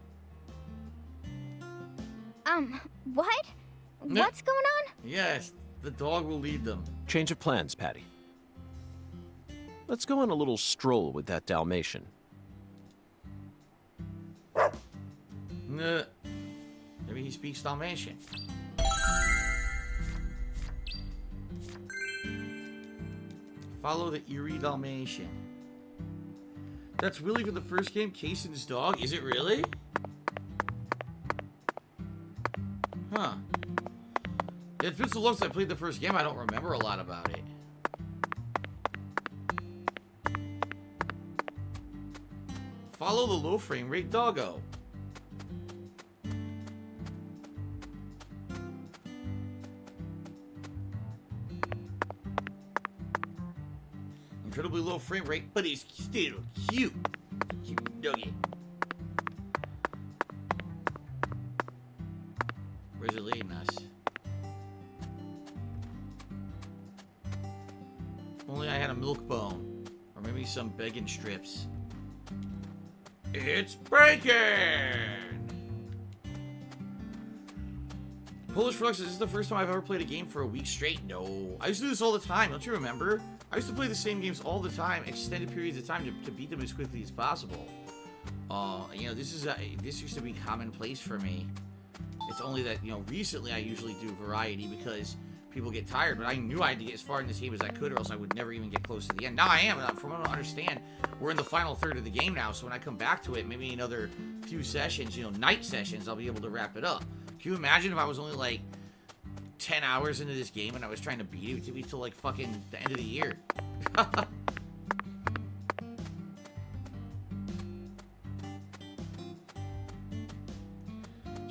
What? What's going on? Yes, the dog will lead them. Change of plans, Patty. Let's go on a little stroll with that Dalmatian. Nah. Maybe he speaks Dalmatian. Follow the eerie Dalmatian. That's Willie from the first game, Cason's dog? Is it really? Huh. It's been so long since I played the first game, I don't remember a lot about it. Follow the low frame rate doggo. Incredibly low frame rate, but he's still cute. Cute doggy. Where's it leading us? Only I had a milk bone. Or maybe some bacon strips. It's breaking! Polish Flux, is this the first time I've ever played a game for a week straight? No. I used to do this all the time, don't you remember? I used to play the same games all the time, extended periods of time to beat them as quickly as possible. You know, this used to be commonplace for me. It's only that, you know, recently I usually do variety because people get tired, but I knew I had to get as far in this game as I could or else I would never even get close to the end. Now I am, and from what I understand, we're in the final third of the game now, so when I come back to it, maybe another few sessions, you know, night sessions, I'll be able to wrap it up. Can you imagine if I was only like 10 hours into this game and I was trying to beat it to be till like fucking the end of the year?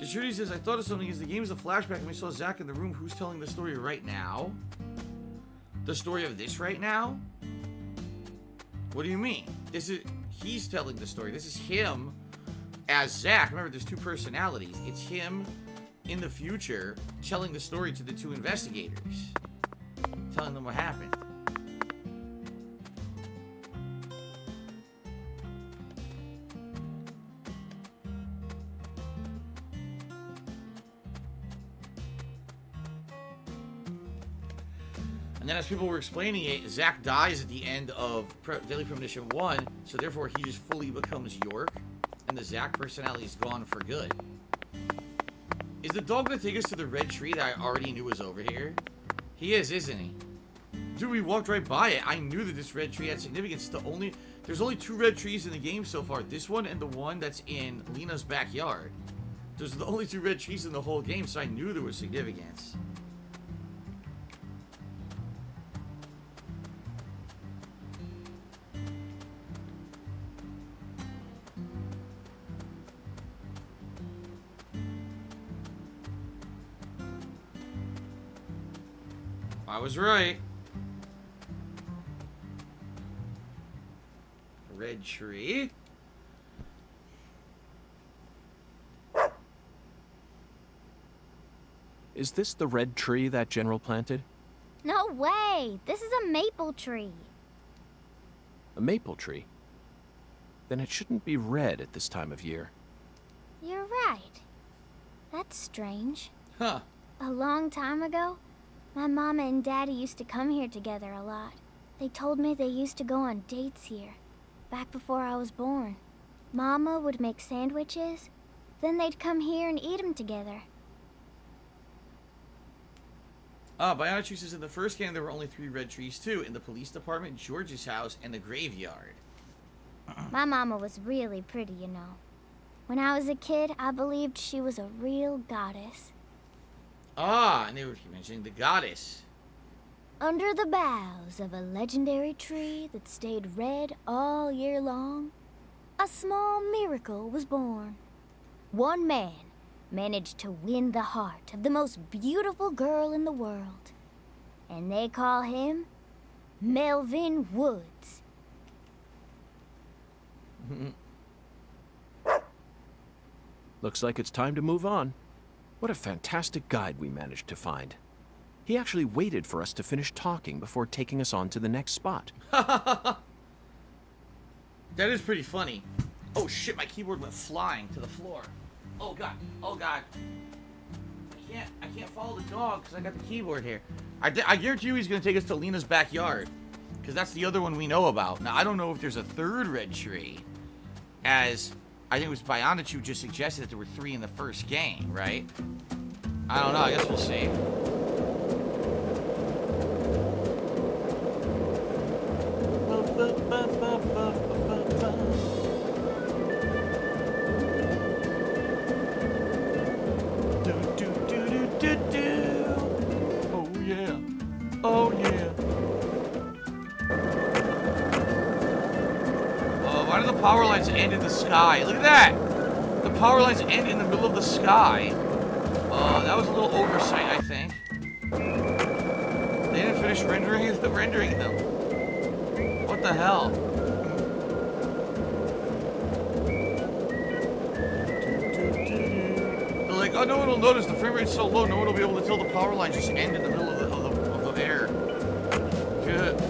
Judy says, I thought of something. Is the game is a flashback and we saw Zach in the room. Who's telling the story right now? The story of this right now? What do you mean? He's telling the story. This is him as Zach. Remember, there's two personalities. It's him in the future telling the story to the two investigators. Telling them what happened. And then as people were explaining it, Zach dies at the end of Deadly Premonition 1, so therefore he just fully becomes York, and the Zach personality is gone for good. Is the dog gonna take us to the red tree that I already knew was over here? He is, isn't he? Dude, we walked right by it. I knew that this red tree had significance. There's only two red trees in the game so far. This one and the one that's in Lena's backyard. Those are the only two red trees in the whole game, so I knew there was significance. I was right. Red tree. Is this the red tree that General planted? No way! This is a maple tree. A maple tree? Then it shouldn't be red at this time of year. You're right. That's strange. Huh. A long time ago, my mama and daddy used to come here together a lot. They told me they used to go on dates here, back before I was born. Mama would make sandwiches, then they'd come here and eat them together. Bionic says in the first game there were only 3 red trees too, in the police department, George's house, and the graveyard. My mama was really pretty, you know. When I was a kid, I believed she was a real goddess. And they were mentioning the goddess. Under the boughs of a legendary tree that stayed red all year long, a small miracle was born. One man managed to win the heart of the most beautiful girl in the world. And they call him Melvin Woods. Looks like it's time to move on. What a fantastic guide we managed to find. He actually waited for us to finish talking before taking us on to the next spot. That is pretty funny. Oh shit, my keyboard went flying to the floor. Oh god, oh god. I can't follow the dog because I got the keyboard here. I guarantee you he's going to take us to Lena's backyard. Because that's the other one we know about. Now, I don't know if there's a third red tree. As, I think it was Bionichu just suggested that there were 3 in the first game, right? I don't know, I guess we'll see. Oh yeah. Oh yeah. Why do the power lines end in the sky? Look at that! The power lines end in the middle of the sky. That was a little oversight, I think. They didn't finish rendering them. What the hell? They're like, oh, no one will notice. The frame rate's so low, no one will be able to tell the power lines just end in the middle of the air. Good.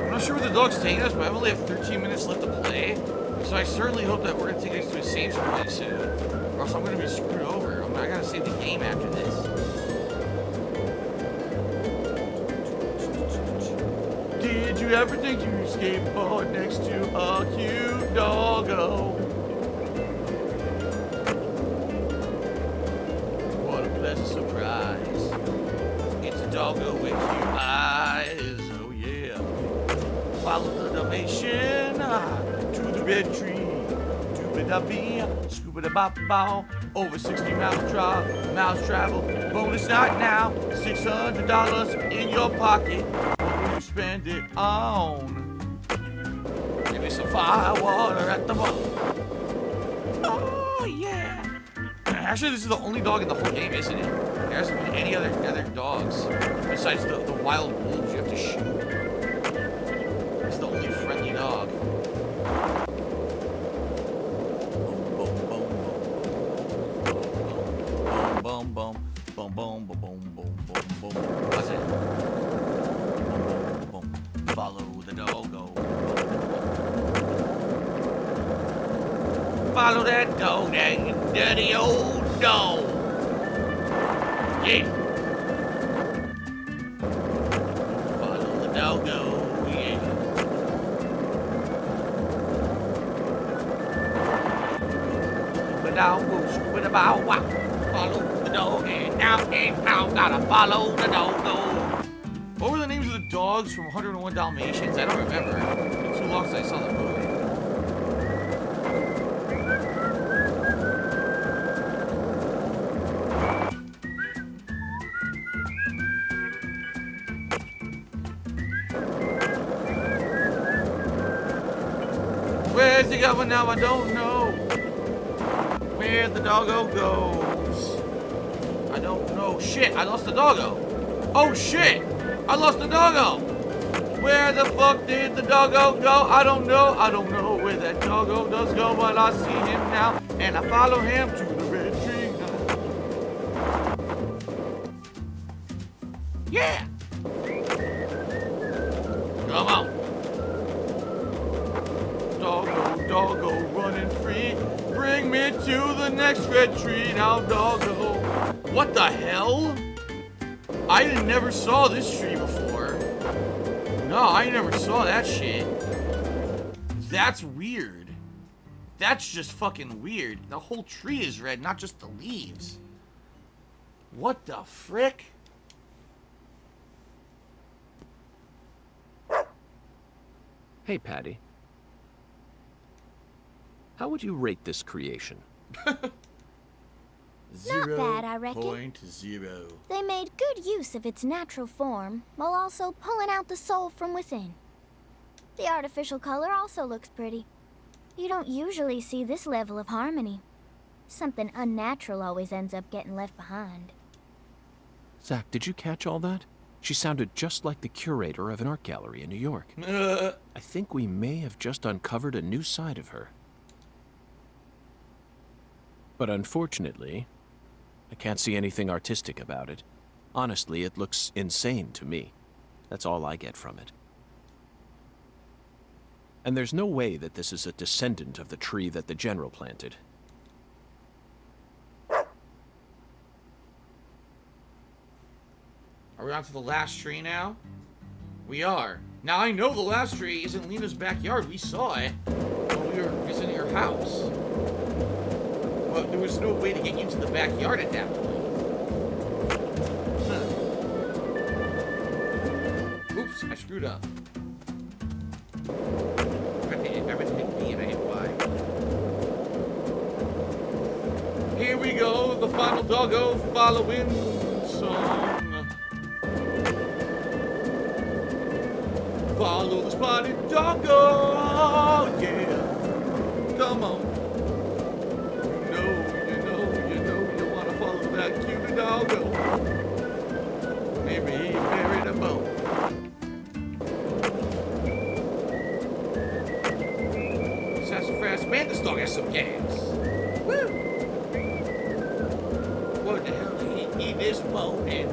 I'm not sure where the dog's taking us, but I only have 13 minutes left to play. So I certainly hope that we're going to take us to a save point soon. Or else I'm going to be screwed over. I gotta save the game after this. Did you ever think you skateboard next to a cute doggo? What a pleasant surprise. It's a doggo with cute eyes. Oh yeah. Follow the Dalmatian to the red tree. Doobie-da-bee, scuba-da-bop-bow. Over 60 miles travel. Bonus night now. $600 in your pocket. What will you spend it on? Give me some firewater at the bar. Oh yeah. Actually, this is the only dog in the whole game, isn't it? There hasn't been any other dogs besides the wild wolves you have to shoot. It's the only friendly dog. Boom, boom, boom, boom, boom, boom, boom, boom, boom. What's it? Boom, boom, boom. Follow the doggo. Follow that dog, that dirty old dog. Yeah. Follow the doggo, yeah. Scuba-da-bow-wow. Follow the dog and now gotta follow the doggo. What were the names of the dogs from 101 Dalmatians? I don't remember. It's been too long since I saw the movie. got, but now I don't know where the doggo goes. I don't know. Shit, I lost the doggo. Oh shit, I lost the doggo. Where the fuck did the doggo go? I don't know. I don't know where that doggo does go, but I see him now, and I follow him to the red tree. Yeah. Come on. Doggo, doggo, running free. Bring me to the next red tree now, doggo. What the hell? I never saw this tree before. No, I never saw that shit. That's weird. That's just fucking weird. The whole tree is red, not just the leaves. What the frick? Hey, Patty. How would you rate this creation? Not bad, I reckon. 0.0. They made good use of its natural form, while also pulling out the soul from within. The artificial color also looks pretty. You don't usually see this level of harmony. Something unnatural always ends up getting left behind. Zach, did you catch all that? She sounded just like the curator of an art gallery in New York. I think we may have just uncovered a new side of her. But unfortunately, I can't see anything artistic about it. Honestly, it looks insane to me. That's all I get from it. And there's no way that this is a descendant of the tree that the General planted. Are we on to the last tree now? We are. Now I know the last tree is in Lena's backyard. We saw it when we were visiting her house. But there was no way to get into the backyard at that point. Huh. Oops, I screwed up. Everything hit B and I hit Y. Here we go, the final doggo following song. Follow the spotted doggo, yeah. Come on. You wanna follow that cute doggo. Maybe he buried a bone. Sassafras, man, this dog has some gas. Woo! What the hell did he eat this morning?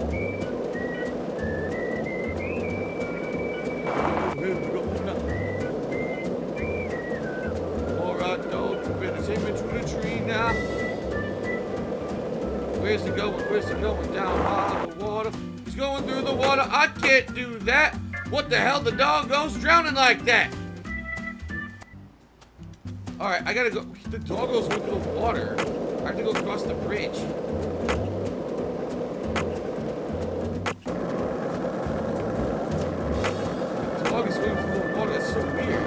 Alright, dog, you better take me to the tree now. Where's he going? Where's he going? Down by the water. He's going through the water. I can't do that. What the hell? The dog goes drowning like that. Alright, I gotta go. The dog goes through the water. I have to go across the bridge. The dog is going through the water. That's so weird.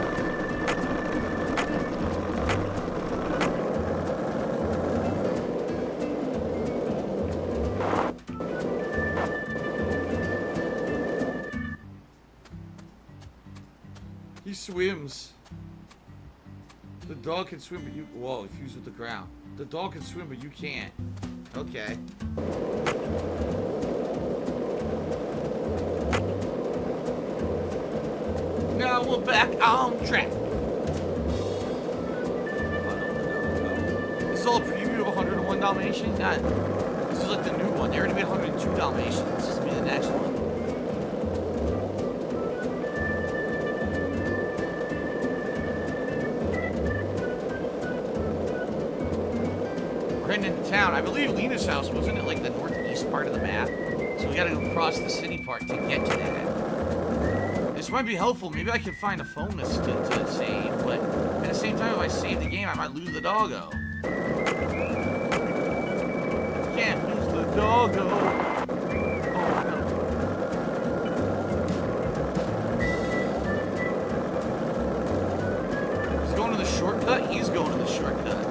He swims. The dog can swim, but you... Whoa, he fused with the ground. The dog can swim, but you can't. Okay. Now we're back on track. This is all a preview of 101 Dalmatians? Not... This is like the new one. They already made 102 Dalmatians. This is gonna be the next one. Into town. I believe Lena's house wasn't it like the northeast part of the map, so we gotta go across the city part to get to that. This might be helpful. Maybe I can find a phone to save, but at the same time, if I save the game, I might lose the doggo. Can't lose the doggo. Oh no. He's going to the shortcut. He's going to the shortcut.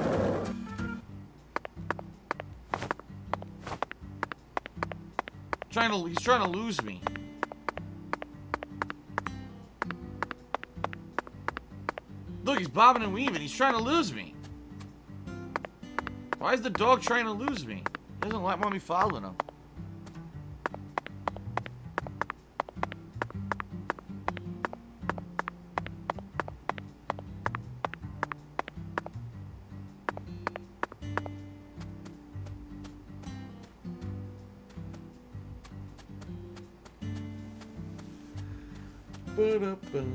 He's trying to lose me. Look, he's bobbing and weaving. He's trying to lose me. Why is the dog trying to lose me? He doesn't want me following him. Ba-da-ba.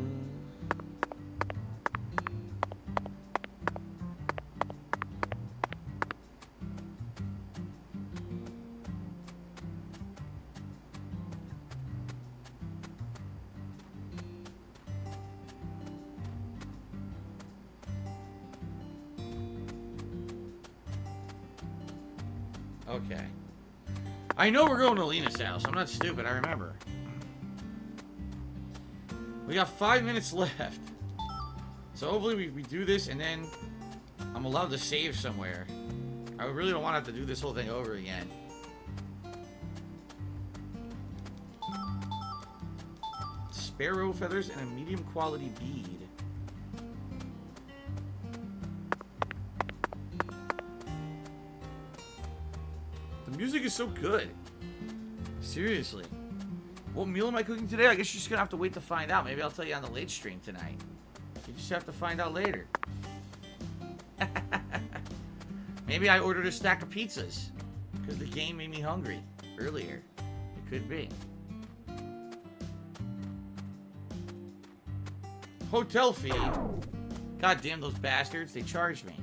Okay. I know we're going to Lena's house. I'm not stupid. I remember. We got 5 minutes left. So hopefully we do this and then I'm allowed to save somewhere. I really don't want to have to do this whole thing over again. Sparrow feathers and a medium quality bead. The music is so good. Seriously. What meal am I cooking today? I guess you're just gonna have to wait to find out. Maybe I'll tell you on the late stream tonight. You just have to find out later. Maybe I ordered a stack of pizzas because the game made me hungry earlier. It could be. Hotel fee. God damn those bastards. They charged me.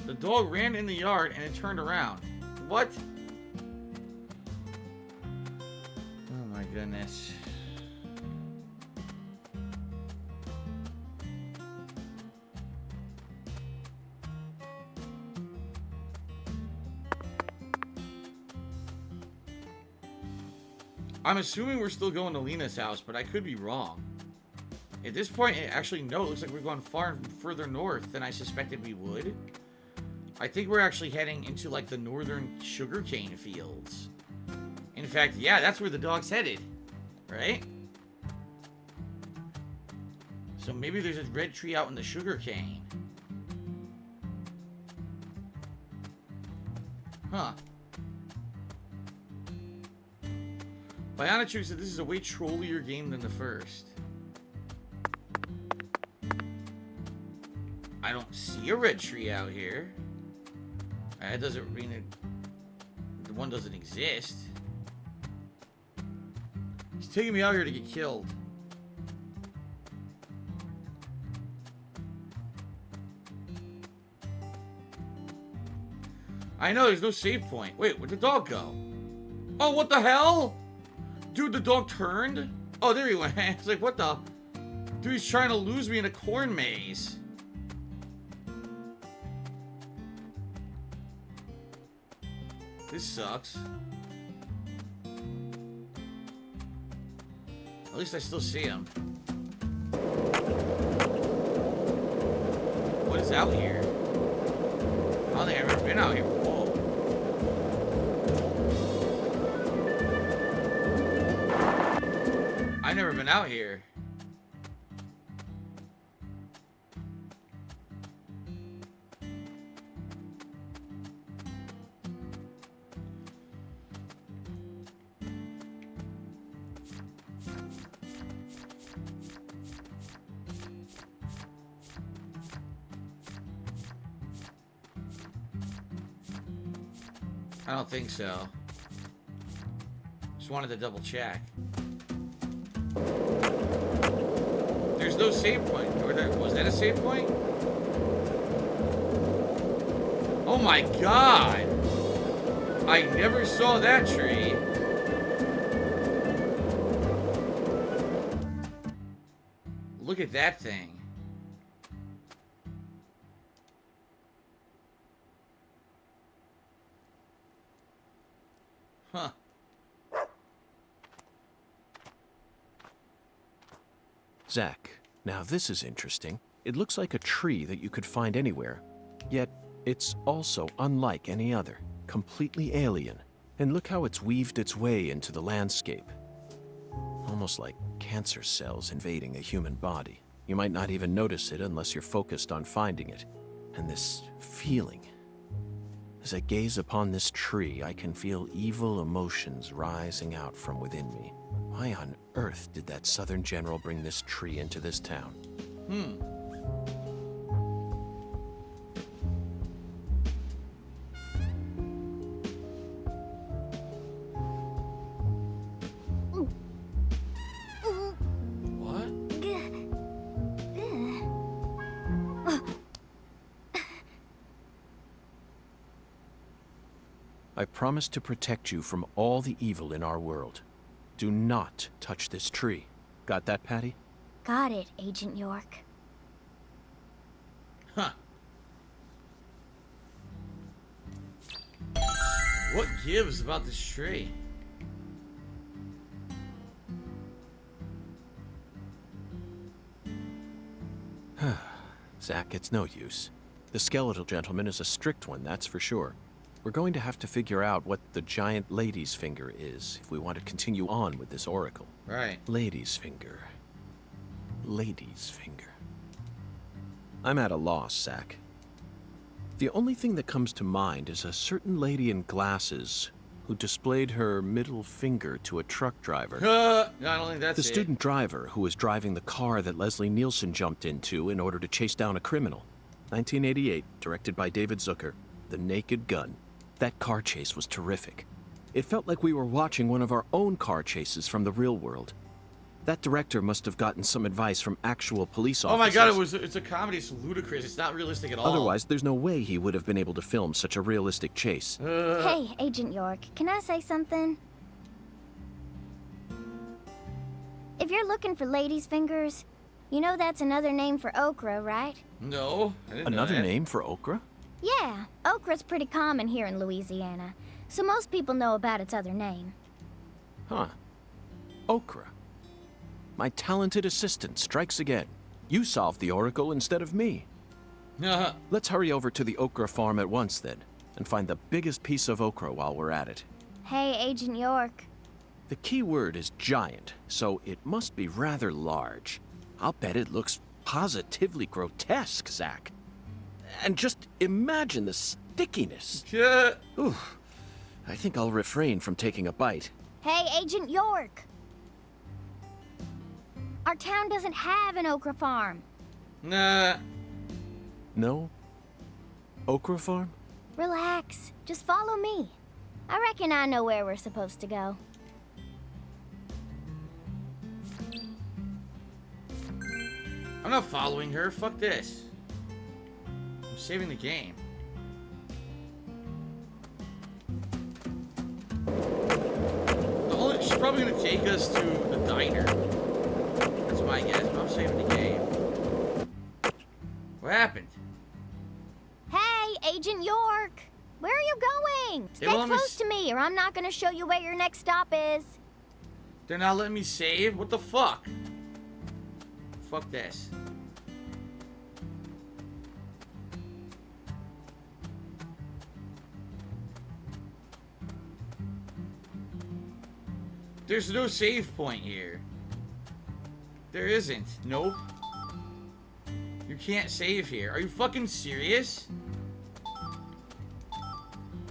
The dog ran in the yard and it turned around. What? Oh my goodness. I'm assuming we're still going to Lena's house, but I could be wrong. At this point, actually, no, it looks like we're going far further north than I suspected we would. I think we're actually heading into, like, the northern sugarcane fields. In fact, yeah, that's where the dog's headed. Right? So maybe there's a red tree out in the sugarcane. Huh. Bionichu said this is a way trollier game than the first. I don't see a red tree out here. That doesn't mean it, the one doesn't exist. He's taking me out here to get killed. I know, there's no save point. Wait, where'd the dog go? Oh, what the hell? Dude, the dog turned? Oh, there he went. It's like, what the? Dude, he's trying to lose me in a corn maze. This sucks. At least I still see him. What is out here? I don't think I've ever been out here. Whoa. I've never been out here. I don't think so. Just wanted to double check. There's no save point. Or was that a save point? Oh my god! I never saw that tree. Look at that thing. Huh. Zach, now this is interesting. It looks like a tree that you could find anywhere. Yet, It's also unlike any other, completely alien. And look how it's weaved its way into the landscape. Almost like cancer cells invading a human body. You might not even notice it unless you're focused on finding it. And this feeling. As I gaze upon this tree, I can feel evil emotions rising out from within me. Why on earth did that Southern general bring this tree into this town? What? I promise to protect you from all the evil in our world. Do not touch this tree. Got that, Patty? Got it, Agent York. Huh. What gives about this tree? Zach, it's no use. The skeletal gentleman is a strict one, that's for sure. We're going to have to figure out what the giant lady's finger is if we want to continue on with this oracle. Right. Lady's finger. Lady's finger. I'm at a loss, Zach. The only thing that comes to mind is a certain lady in glasses who displayed her middle finger to a truck driver. I don't think that's The student driver who was driving the car that Leslie Nielsen jumped into in order to chase down a criminal. 1988, directed by David Zucker. The Naked Gun. That car chase was terrific. It felt like we were watching one of our own car chases from the real world. That director must have gotten some advice from actual police officers. Oh my god, it's a comedy, it's ludicrous, it's not realistic at all. Otherwise, there's no way he would have been able to film such a realistic chase. Hey, Agent York, can I say something? If you're looking for ladies' fingers, you know that's another name for okra, right? No, I didn't know Another that. name for okra? Yeah, okra's pretty common here in Louisiana, so most people know about its other name. Huh. Okra. My talented assistant strikes again. You solved the oracle instead of me. Let's hurry over to the okra farm at once, then, and find the biggest piece of okra while we're at it. Hey, Agent York. The key word is giant, so it must be rather large. I'll bet it looks positively grotesque, Zach. And just imagine the stickiness. Yeah. Ooh, I think I'll refrain from taking a bite. Hey, Agent York. Our town doesn't have an okra farm. Nah. No? Okra farm? Relax. Just follow me. I reckon I know where we're supposed to go. I'm not following her, fuck this. I'm saving the game. She's probably gonna take us to the diner. That's my guess, but I'm saving the game. What happened? Hey, Agent York! Where are you going? Stay won't let me close to me, or I'm not gonna show you where your next stop is. They're not letting me save? What the fuck? Fuck this. There's no save point here. There isn't. Nope. You can't save here. Are you fucking serious?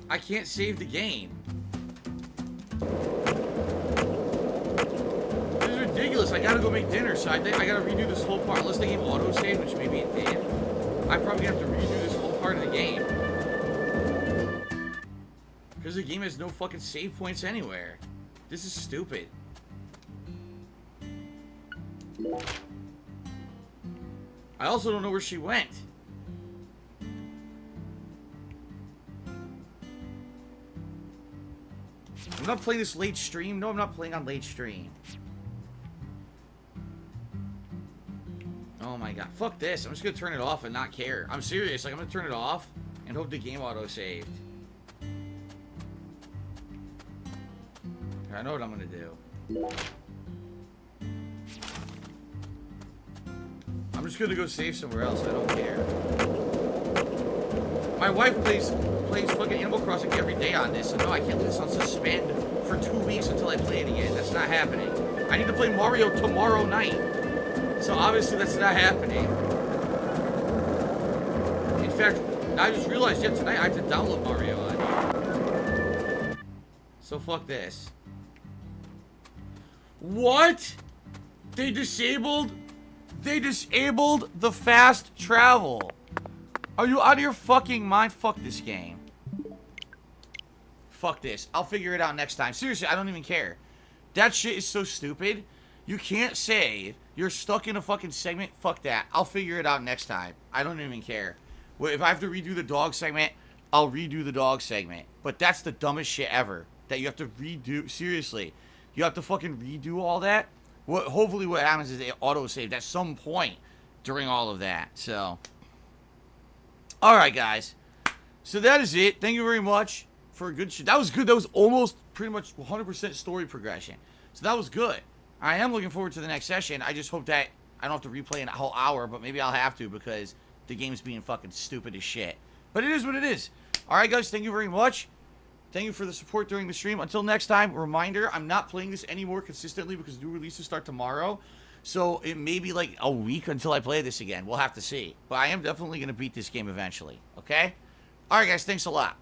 I can't save the game. This is ridiculous. I gotta go make dinner, so I gotta redo this whole part. Unless the game auto-saved, which maybe it did. I'm probably gonna have to redo this whole part of the game. Because the game has no fucking save points anywhere. This is stupid. I also don't know where she went. I'm not playing this late stream. No, I'm not playing on late stream. Oh my god. Fuck this. I'm just gonna turn it off and not care. I'm serious. Like, I'm gonna turn it off and hope the game auto-saved. I know what I'm gonna do. I'm just gonna go save somewhere else. I don't care. My wife plays fucking Animal Crossing every day on this, so no, I can't leave this on suspend for 2 weeks until I play it again. That's not happening. I need to play Mario tomorrow night, so obviously that's not happening. In fact, I just realized yet tonight I have to download Mario on here. So fuck this. What? They disabled the fast travel. Are you out of your fucking mind? Fuck this game. Fuck this. I'll figure it out next time. Seriously, I don't even care. That shit is so stupid. You can't say you're stuck in a fucking segment. Fuck that. I'll figure it out next time. I don't even care. If I have to redo the dog segment, I'll redo the dog segment. But that's the dumbest shit ever. That you have to redo. Seriously. You have to fucking redo all that. Hopefully what happens is it auto-saved at some point during all of that. So, alright guys. So that is it. Thank you very much for a good shit. That was good. That was almost pretty much 100% story progression. So that was good. I am looking forward to the next session. I just hope that I don't have to replay a whole hour, but maybe I'll have to because the game's being fucking stupid as shit. But it is what it is. Alright guys, thank you very much. Thank you for the support during the stream. Until next time, reminder, I'm not playing this anymore consistently because new releases start tomorrow. So it may be like a week until I play this again. We'll have to see. But I am definitely going to beat this game eventually. Okay? Alright guys, thanks a lot.